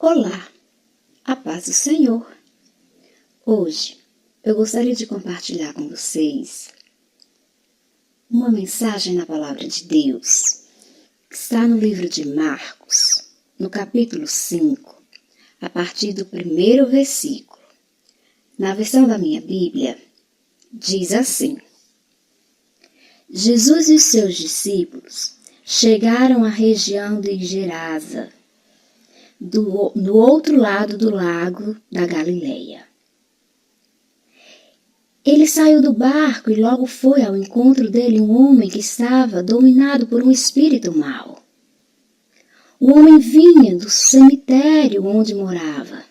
Olá, a paz do Senhor. Hoje eu gostaria de compartilhar com vocês uma mensagem na Palavra de Deus, que está no livro de Marcos, no capítulo 5, a partir do primeiro versículo. Na versão da minha Bíblia, diz assim: Jesus e os seus discípulos chegaram à região de Gerasa, no outro lado do lago da Galileia. Ele saiu do barco e logo foi ao encontro dele um homem que estava dominado por um espírito mau. O homem vinha do cemitério onde morava.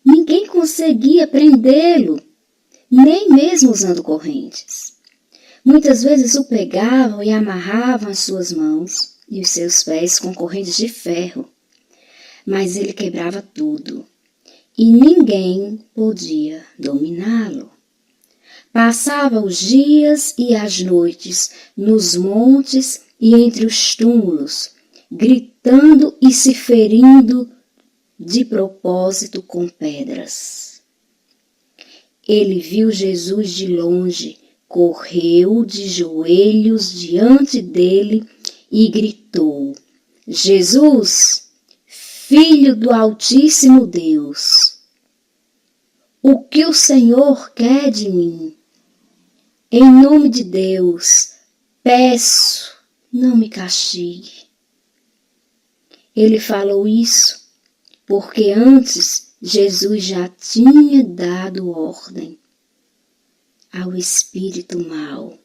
Ninguém conseguia prendê-lo, nem mesmo usando correntes. Muitas vezes o pegavam e amarravam as suas mãos e os seus pés com correntes de ferro. Mas ele quebrava tudo, e ninguém podia dominá-lo. Passava os dias e as noites nos montes e entre os túmulos, gritando e se ferindo de propósito com pedras. Ele viu Jesus de longe, correu de joelhos diante dele e gritou: Jesus, Filho do Altíssimo Deus, o que o Senhor quer de mim? Em nome de Deus, peço, não me castigue. Ele falou isso porque antes Jesus já tinha dado ordem ao espírito mau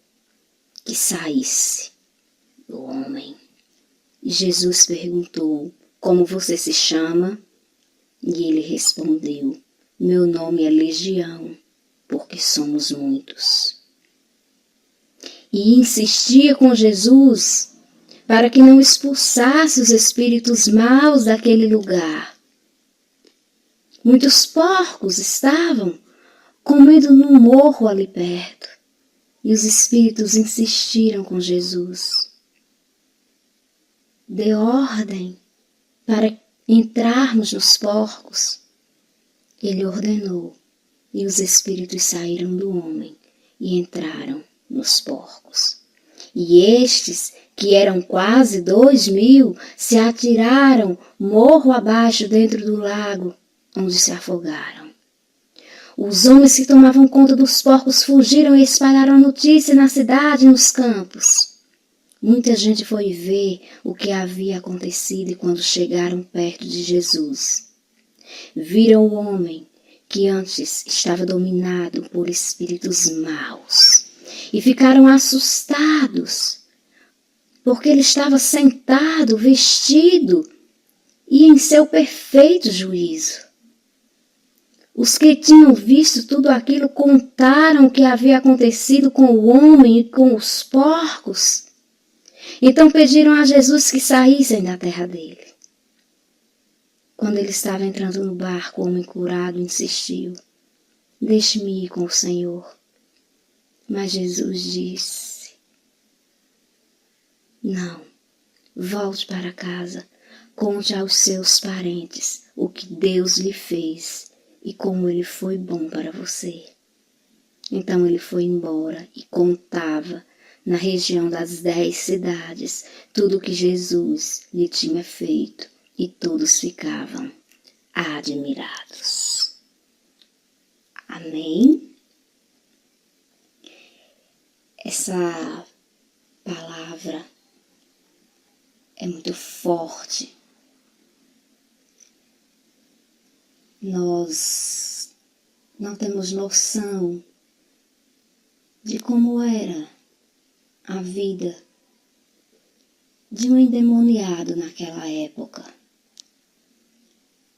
que saísse do homem. E Jesus perguntou: como você se chama? E ele respondeu: meu nome é Legião, porque somos muitos. E insistia com Jesus para que não expulsasse os espíritos maus daquele lugar. Muitos porcos estavam comendo num morro ali perto, e os espíritos insistiram com Jesus. Dê ordem para entrarmos nos porcos. Ele ordenou, e os espíritos saíram do homem e entraram nos porcos. E estes, que eram quase 2.000, se atiraram morro abaixo dentro do lago, onde se afogaram. Os homens que tomavam conta dos porcos fugiram e espalharam a notícia na cidade e nos campos. Muita gente foi ver o que havia acontecido e quando chegaram perto de Jesus, viram o homem que antes estava dominado por espíritos maus e ficaram assustados, porque ele estava sentado, vestido e em seu perfeito juízo. Os que tinham visto tudo aquilo contaram o que havia acontecido com o homem e com os porcos. Então pediram a Jesus que saíssem da terra dele. Quando ele estava entrando no barco, o homem curado insistiu: deixe-me ir com o Senhor. Mas Jesus disse: não, volte para casa, conte aos seus parentes o que Deus lhe fez e como ele foi bom para você. Então ele foi embora e contava na região das 10 cidades tudo o que Jesus lhe tinha feito, e todos ficavam admirados. Amém? Essa palavra é muito forte. Nós não temos noção de como era a vida de um endemoniado naquela época.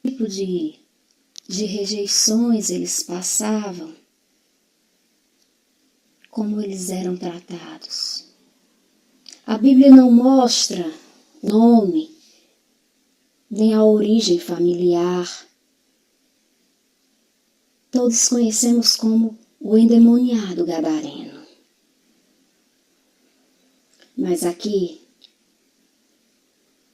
Que tipo de rejeições eles passavam, como eles eram tratados. A Bíblia não mostra nome, nem a origem familiar. Todos conhecemos como o endemoniado gadareno. Mas aqui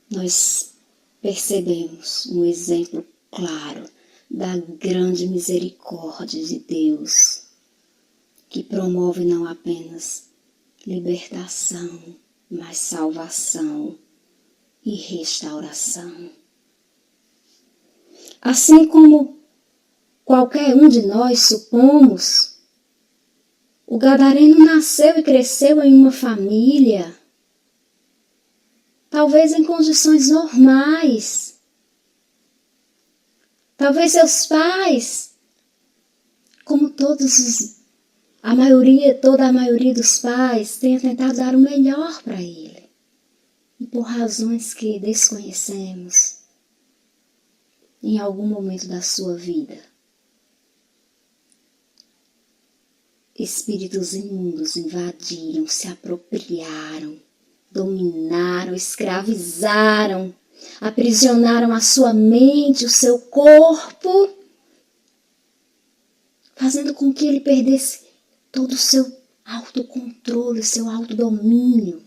nós percebemos um exemplo claro da grande misericórdia de Deus, que promove não apenas libertação, mas salvação e restauração. Assim como qualquer um de nós supomos, o gadareno nasceu e cresceu em uma família, talvez em condições normais. Talvez seus pais, como toda a maioria dos pais, tenha tentado dar o melhor para ele. E por razões que desconhecemos, em algum momento da sua vida, espíritos imundos invadiram, se apropriaram, dominaram, escravizaram, aprisionaram a sua mente, o seu corpo, fazendo com que ele perdesse todo o seu autocontrole, seu autodomínio,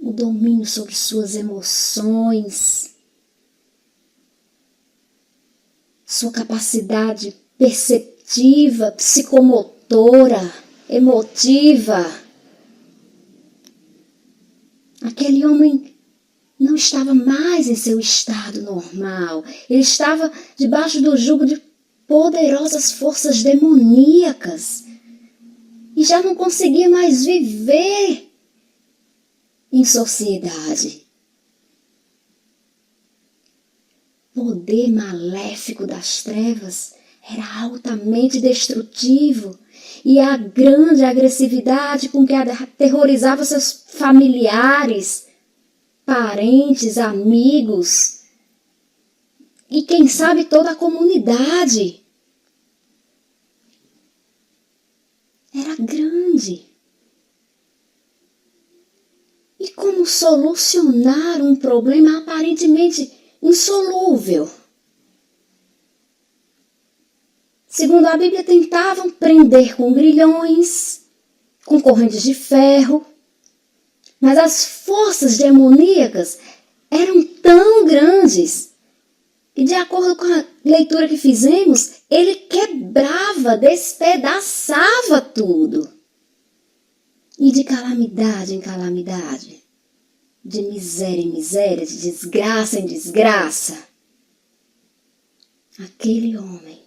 o domínio sobre suas emoções, sua capacidade perceptiva, psicomotora, emotiva. Aquele homem não estava mais em seu estado normal. Ele estava debaixo do jugo de poderosas forças demoníacas e já não conseguia mais viver em sociedade. O poder maléfico das trevas era altamente destrutivo, e a grande agressividade com que aterrorizava seus familiares, parentes, amigos e, quem sabe, toda a comunidade era grande. E como solucionar um problema aparentemente insolúvel? Segundo a Bíblia, tentavam prender com grilhões, com correntes de ferro, mas as forças demoníacas eram tão grandes que, de acordo com a leitura que fizemos, ele quebrava, despedaçava tudo. E de calamidade em calamidade, de miséria em miséria, de desgraça em desgraça, aquele homem,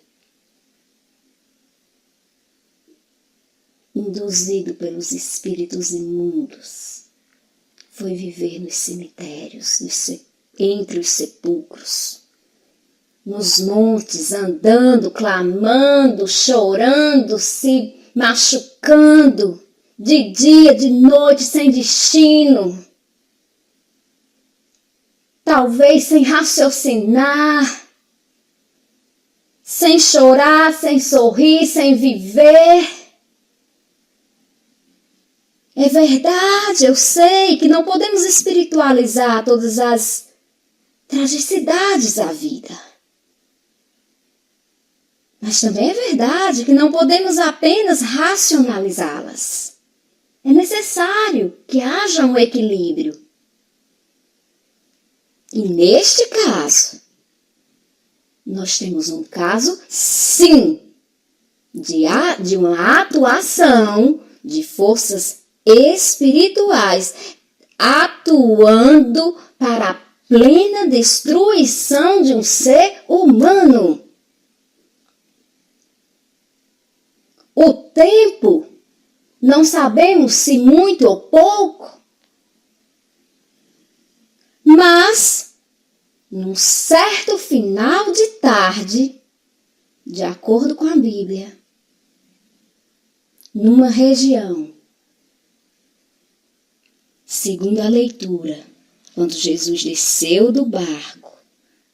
induzido pelos espíritos imundos, foi viver nos cemitérios, entre os sepulcros, nos montes, andando, clamando, chorando, se machucando, de dia, de noite, sem destino, talvez sem raciocinar, sem chorar, sem sorrir, sem viver. É verdade, eu sei que não podemos espiritualizar todas as tragicidades da vida. Mas também é verdade que não podemos apenas racionalizá-las. É necessário que haja um equilíbrio. E neste caso, nós temos um caso, sim, de uma atuação de forças espirituais atuando para a plena destruição de um ser humano. O tempo, não sabemos se muito ou pouco, mas num certo final de tarde, de acordo com a Bíblia, numa região, segundo a leitura, quando Jesus desceu do barco,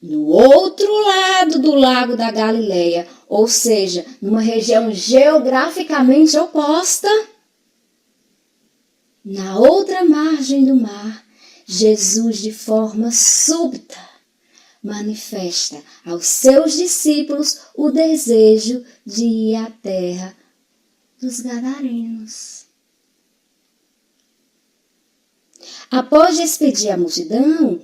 no outro lado do lago da Galileia, ou seja, numa região geograficamente oposta, na outra margem do mar, Jesus, de forma súbita, manifesta aos seus discípulos o desejo de ir à terra dos Gadarenos. Após despedir a multidão,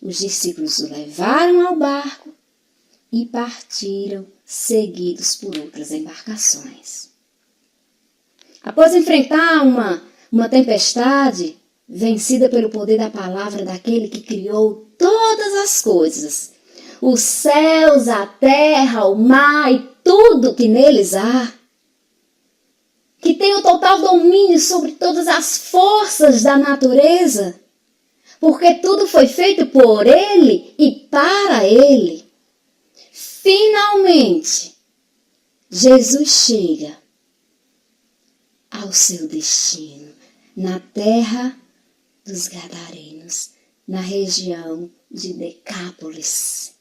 os discípulos o levaram ao barco e partiram, seguidos por outras embarcações. Após enfrentar uma tempestade, vencida pelo poder da palavra daquele que criou todas as coisas, os céus, a terra, o mar e tudo que neles há, que tem o total domínio sobre todas as forças da natureza, porque tudo foi feito por Ele e para Ele. Finalmente, Jesus chega ao seu destino, na terra dos Gadarenos, na região de Decápolis.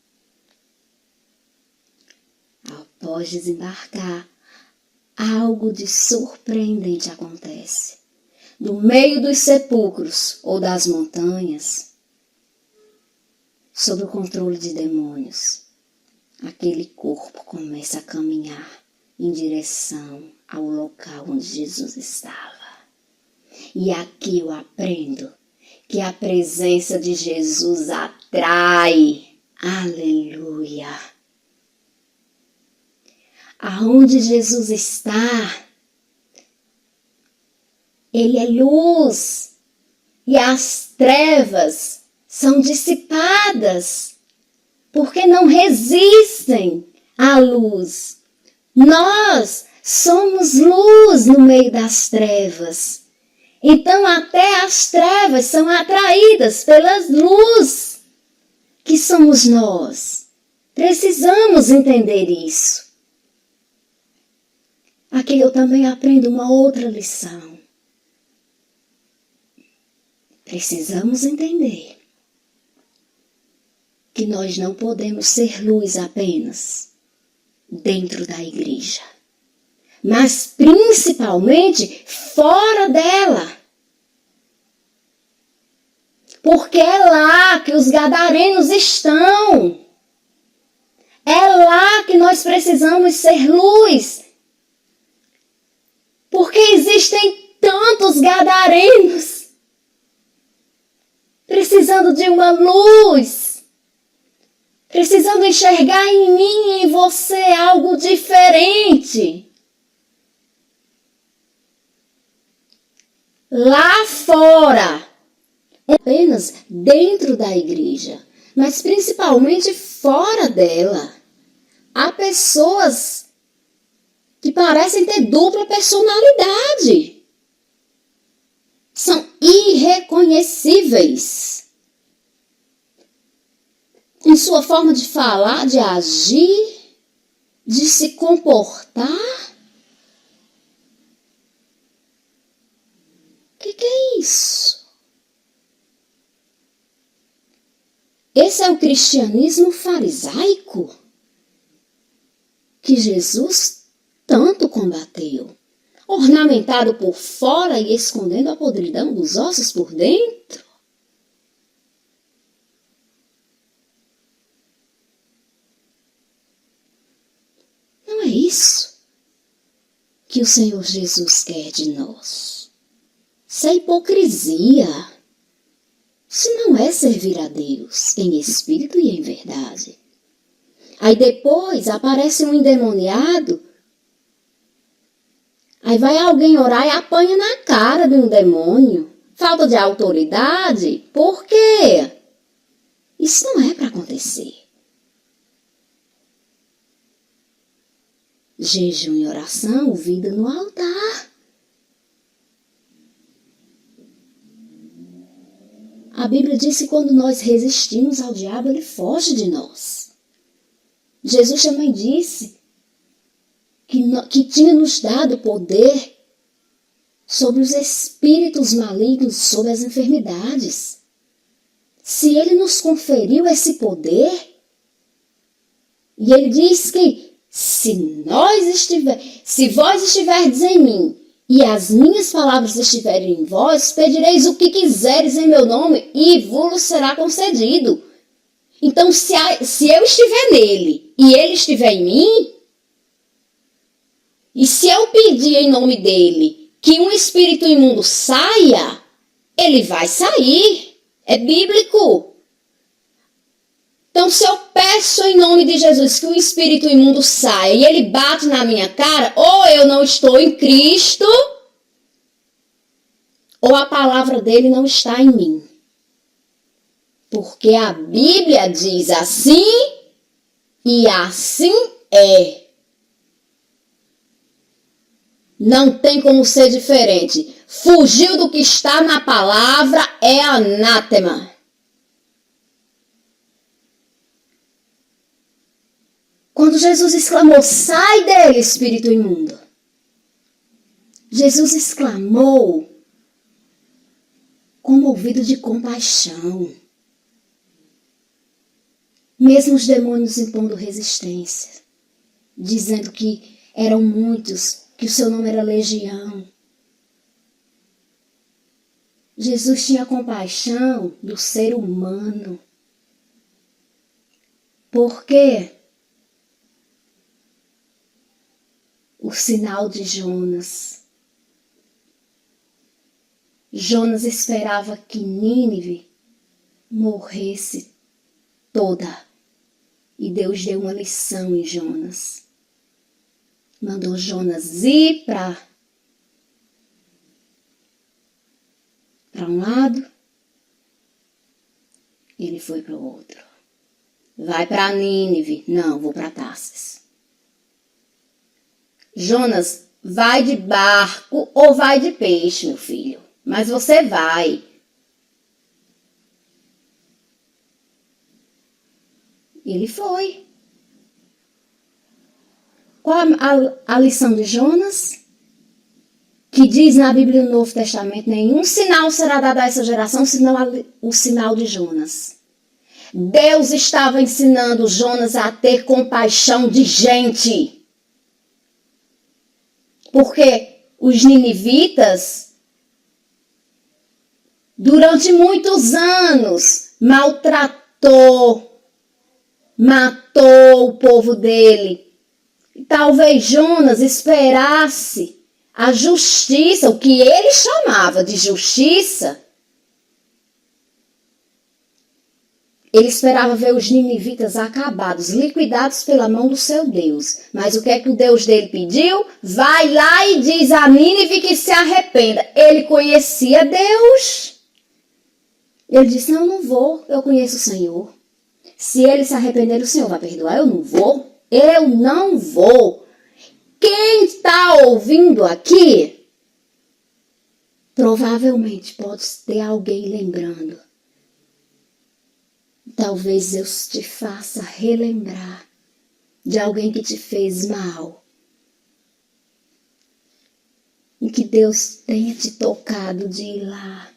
Após desembarcar, algo de surpreendente acontece. Do meio dos sepulcros ou das montanhas, sob o controle de demônios, aquele corpo começa a caminhar em direção ao local onde Jesus estava. E aqui eu aprendo que a presença de Jesus atrai. Aleluia! Aonde Jesus está, Ele é luz e as trevas são dissipadas porque não resistem à luz. Nós somos luz no meio das trevas. Então até as trevas são atraídas pela luz que somos nós. Precisamos entender isso. Aqui eu também aprendo uma outra lição. Precisamos entender que nós não podemos ser luz apenas dentro da igreja, mas principalmente fora dela. Porque é lá que os gadarenos estão. É lá que nós precisamos ser luz. Porque existem tantos gadarenos precisando de uma luz, precisando enxergar em mim e em você algo diferente. Lá fora, apenas dentro da igreja, mas principalmente fora dela, há pessoas que parecem ter dupla personalidade. São irreconhecíveis em sua forma de falar, de agir, de se comportar. O que é isso? Esse é o cristianismo farisaico que Jesus tanto combateu, ornamentado por fora e escondendo a podridão dos ossos por dentro. Não é isso que o Senhor Jesus quer de nós. Isso é hipocrisia. Isso não é servir a Deus em espírito e em verdade. Aí depois aparece um endemoniado. Aí vai alguém orar e apanha na cara de um demônio. Falta de autoridade? Por quê? Isso não é para acontecer. Jejum e oração, vida no altar. A Bíblia diz que quando nós resistimos ao diabo, ele foge de nós. Jesus também disse que tinha nos dado poder sobre os espíritos malignos, sobre as enfermidades. Se ele nos conferiu esse poder, e ele diz que se vós estiverdes em mim e as minhas palavras estiverem em vós, pedireis o que quiseres em meu nome e vos será concedido. Então, se eu estiver nele e ele estiver em mim, e se eu pedir em nome dele que um espírito imundo saia, ele vai sair. É bíblico. Então, se eu peço em nome de Jesus que o espírito imundo saia e ele bate na minha cara, ou eu não estou em Cristo, ou a palavra dele não está em mim. Porque a Bíblia diz assim e assim é. Não tem como ser diferente. Fugiu do que está na palavra é anátema. Quando Jesus exclamou, sai dele, espírito imundo. Jesus exclamou comovido de compaixão. Mesmo os demônios impondo resistência, dizendo que eram muitos, que o seu nome era Legião. Jesus tinha compaixão do ser humano. Por quê? O sinal de Jonas. Jonas esperava que Nínive morresse toda. E Deus deu uma lição em Jonas. Mandou Jonas ir para um lado. Ele foi para o outro. Vai para Nínive. Não, vou para Tarsis. Jonas, vai de barco ou vai de peixe, meu filho. Mas você vai. Ele foi. Qual a lição de Jonas? Que diz na Bíblia no Novo Testamento, nenhum sinal será dado a essa geração, senão o sinal de Jonas. Deus estava ensinando Jonas a ter compaixão de gente. Porque os ninivitas, durante muitos anos, maltratou, matou o povo dele. E talvez Jonas esperasse a justiça, o que ele chamava de justiça. Ele esperava ver os ninivitas acabados, liquidados pela mão do seu Deus. Mas o que é que o Deus dele pediu? Vai lá e diz a Nínive que se arrependa. Ele conhecia Deus. Ele disse, não vou, eu conheço o Senhor. Se ele se arrepender, o Senhor vai perdoar. Eu não vou. Eu não vou. Quem está ouvindo aqui, provavelmente pode ter alguém lembrando. Talvez Deus te faça relembrar de alguém que te fez mal. E que Deus tenha te tocado de ir lá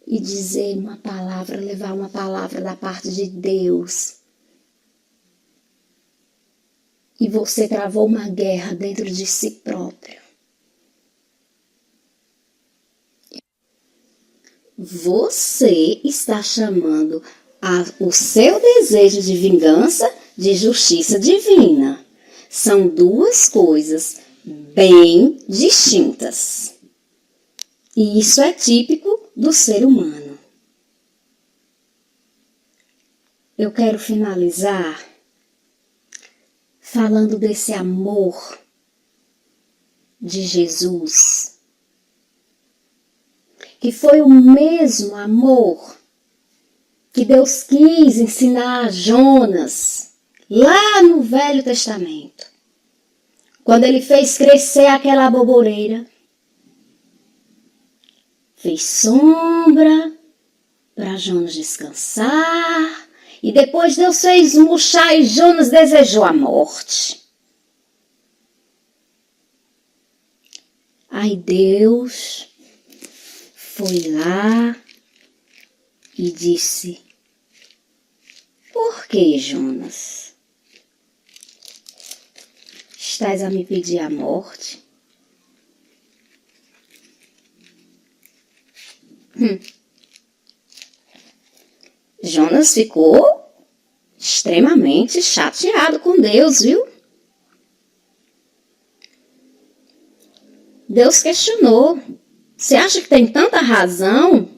e dizer uma palavra, levar uma palavra da parte de Deus. E você travou uma guerra dentro de si próprio. Você está chamando o seu desejo de vingança de justiça divina. São duas coisas bem distintas. E isso é típico do ser humano. Eu quero finalizar falando desse amor de Jesus, que foi o mesmo amor que Deus quis ensinar a Jonas lá no Velho Testamento, quando ele fez crescer aquela aboboreira, fez sombra para Jonas descansar. E depois Deus fez murchar e Jonas desejou a morte. Aí Deus foi lá e disse, por que, Jonas? Estás a me pedir a morte? Jonas ficou extremamente chateado com Deus, viu? Deus questionou, Você acha que tem tanta razão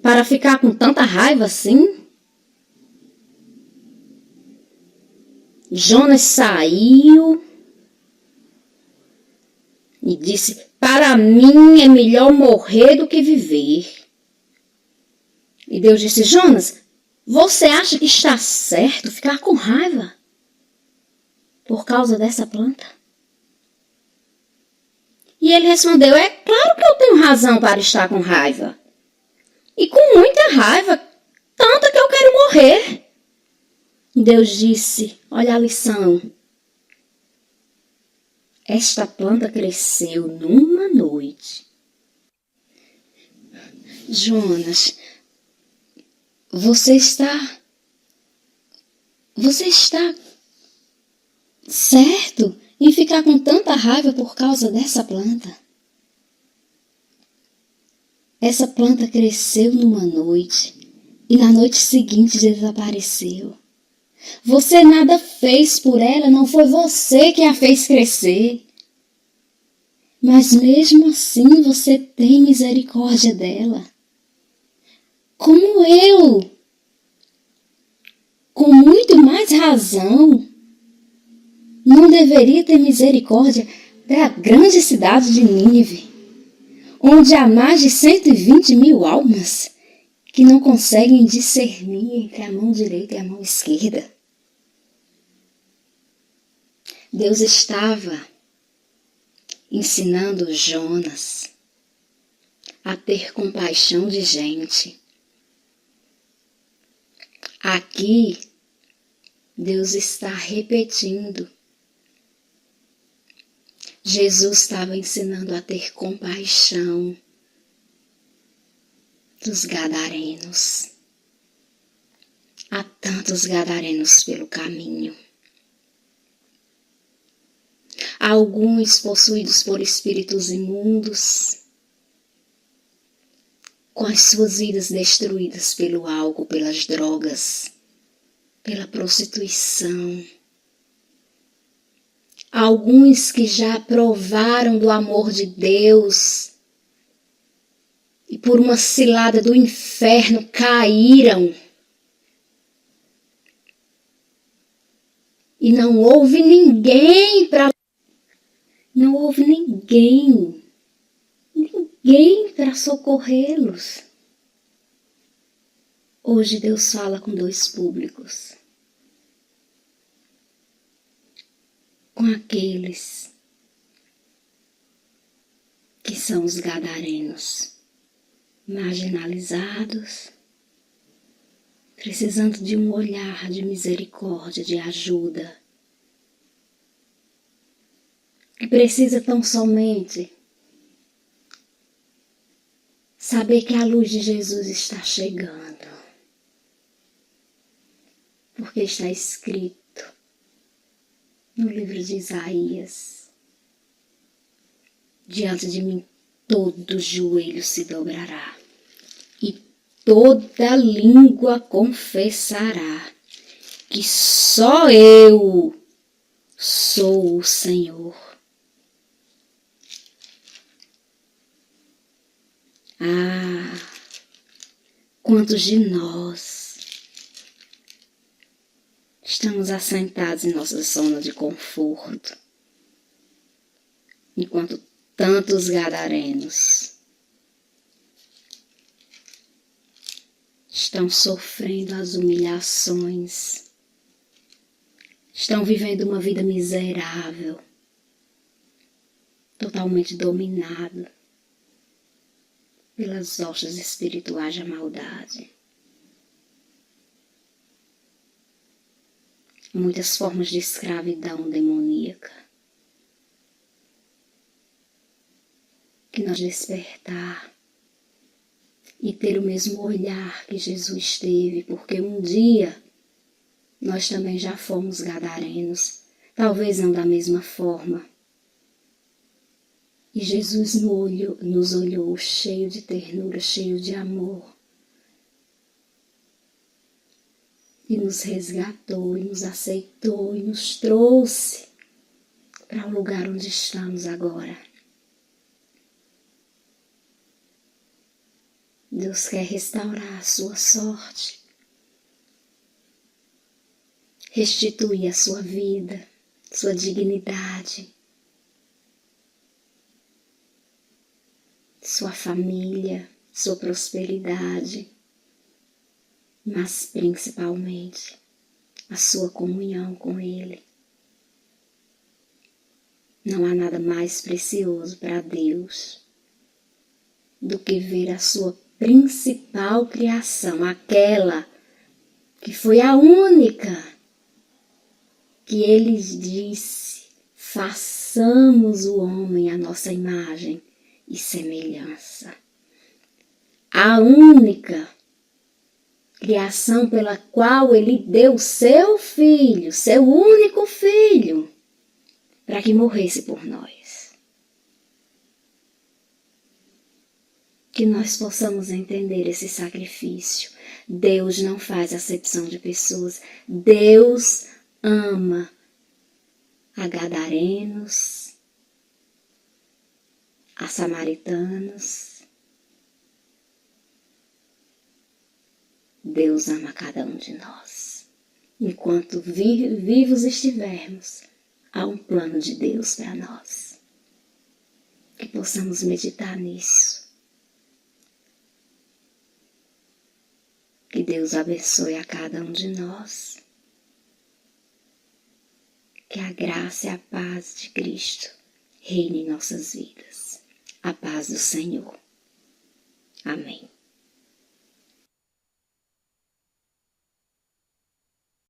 para ficar com tanta raiva assim? Jonas saiu e disse: para mim é melhor morrer do que viver. E Deus disse: Jonas, você acha que está certo ficar com raiva por causa dessa planta? E ele respondeu: é claro que eu tenho razão para estar com raiva. E com muita raiva, tanto que eu quero morrer. Deus disse: olha a lição. Esta planta cresceu numa noite. Jonas, você está certo em ficar com tanta raiva por causa dessa planta? Essa planta cresceu numa noite e na noite seguinte desapareceu. Você nada fez por ela, não foi você que a fez crescer. Mas mesmo assim você tem misericórdia dela. Como eu, com muito mais razão, não deveria ter misericórdia da grande cidade de Nínive, onde há mais de 120 mil almas que não conseguem discernir entre a mão direita e a mão esquerda. Deus estava ensinando Jonas a ter compaixão de gente. Aqui, Deus está repetindo. Jesus estava ensinando a ter compaixão dos gadarenos. Há tantos gadarenos pelo caminho. Alguns possuídos por espíritos imundos, com as suas vidas destruídas pelo álcool, pelas drogas, pela prostituição. Alguns que já provaram do amor de Deus e por uma cilada do inferno caíram. E não houve ninguém para socorrê-los. Hoje Deus fala com dois públicos. Com aqueles que são os gadarenos, marginalizados, precisando de um olhar de misericórdia, de ajuda. E precisa tão somente saber que a luz de Jesus está chegando. Porque está escrito no livro de Isaías: diante de mim todo joelho se dobrará e toda língua confessará que só eu sou o Senhor. Ah, quantos de nós estamos assentados em nossa zona de conforto, enquanto tantos gadarenos estão sofrendo as humilhações, estão vivendo uma vida miserável, totalmente dominada pelas hostes espirituais da maldade. Muitas formas de escravidão demoníaca. Que nós despertar e ter o mesmo olhar que Jesus teve, porque um dia nós também já fomos gadarenos, talvez não da mesma forma. E Jesus nos olhou cheio de ternura, cheio de amor. E nos resgatou, e nos aceitou, e nos trouxe para o lugar onde estamos agora. Deus quer restaurar a sua sorte, restituir a sua vida, sua dignidade, sua família, sua prosperidade, mas principalmente a sua comunhão com Ele. Não há nada mais precioso para Deus do que ver a sua principal criação, aquela que foi a única que Ele disse: façamos o homem à nossa imagem e semelhança. A única criação pela qual Ele deu seu filho, seu único filho, para que morresse por nós. Que nós possamos entender esse sacrifício. Deus não faz acepção de pessoas. Deus ama a gadarenos, a samaritanos. Deus ama cada um de nós. Enquanto vivos estivermos, há um plano de Deus para nós. Que possamos meditar nisso. Que Deus abençoe a cada um de nós. Que a graça e a paz de Cristo reine em nossas vidas. A paz do Senhor. Amém.